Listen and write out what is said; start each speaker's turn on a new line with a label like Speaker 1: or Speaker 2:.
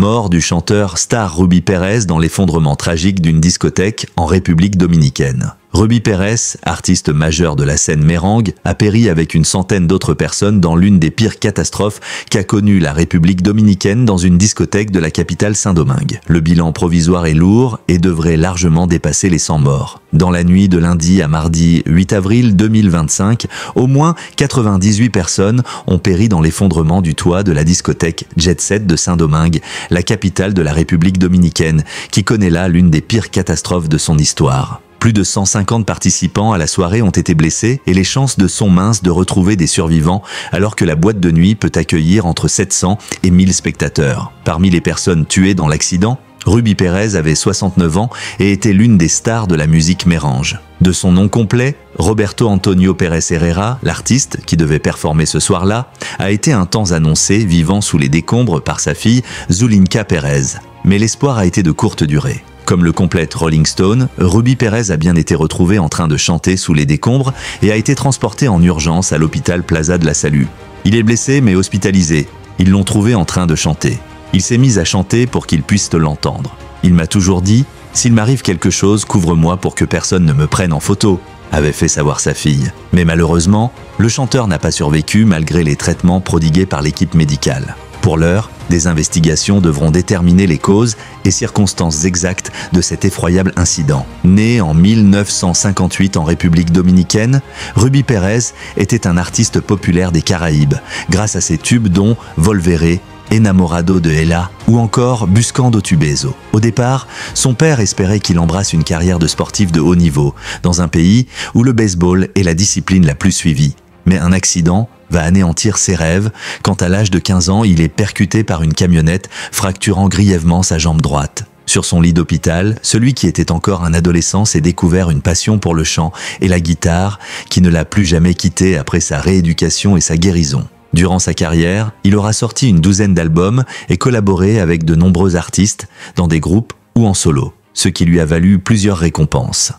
Speaker 1: mort du chanteur Star Ruby Pérez dans l'effondrement tragique d'une discothèque en République dominicaine. Ruby Pérez, artiste majeur de la scène mérengue, a péri avec une centaine d'autres personnes dans l'une des pires catastrophes qu'a connue la République dominicaine dans une discothèque de la capitale Saint-Domingue. Le bilan provisoire est lourd et devrait largement dépasser les 100 morts. Dans la nuit de lundi à mardi 8 avril 2025, au moins 98 personnes ont péri dans l'effondrement du toit de la discothèque Jet Set de Saint-Domingue, la capitale de la République dominicaine, qui connaît là l'une des pires catastrophes de son histoire. Plus de 150 participants à la soirée ont été blessés et les chances sont minces de retrouver des survivants alors que la boîte de nuit peut accueillir entre 700 et 1000 spectateurs. Parmi les personnes tuées dans l'accident, Ruby Pérez avait 69 ans et était l'une des stars de la musique mérengue. De son nom complet, Roberto Antonio Pérez Herrera, l'artiste qui devait performer ce soir-là, a été un temps annoncé vivant sous les décombres par sa fille Zulinka Pérez. Mais l'espoir a été de courte durée. Comme le complète Rolling Stone, Ruby Pérez a bien été retrouvé en train de chanter sous les décombres et a été transporté en urgence à l'hôpital Plaza de la Salud. Il est blessé mais hospitalisé. Ils l'ont trouvé en train de chanter. Il s'est mis à chanter pour qu'ils puissent l'entendre. Il m'a toujours dit « S'il m'arrive quelque chose, couvre-moi pour que personne ne me prenne en photo », avait fait savoir sa fille. Mais malheureusement, le chanteur n'a pas survécu malgré les traitements prodigués par l'équipe médicale. Pour l'heure, des investigations devront déterminer les causes et circonstances exactes de cet effroyable incident. Né en 1958 en République dominicaine, Ruby Pérez était un artiste populaire des Caraïbes, grâce à ses tubes dont Volveré, Enamorado de Ella ou encore Buscando tu beso. Au départ, son père espérait qu'il embrasse une carrière de sportif de haut niveau, dans un pays où le baseball est la discipline la plus suivie. Mais un accident va anéantir ses rêves quand à l'âge de 15 ans, il est percuté par une camionnette, fracturant grièvement sa jambe droite. Sur son lit d'hôpital, celui qui était encore un adolescent s'est découvert une passion pour le chant et la guitare qui ne l'a plus jamais quitté après sa rééducation et sa guérison. Durant sa carrière, il aura sorti une douzaine d'albums et collaboré avec de nombreux artistes dans des groupes ou en solo, ce qui lui a valu plusieurs récompenses.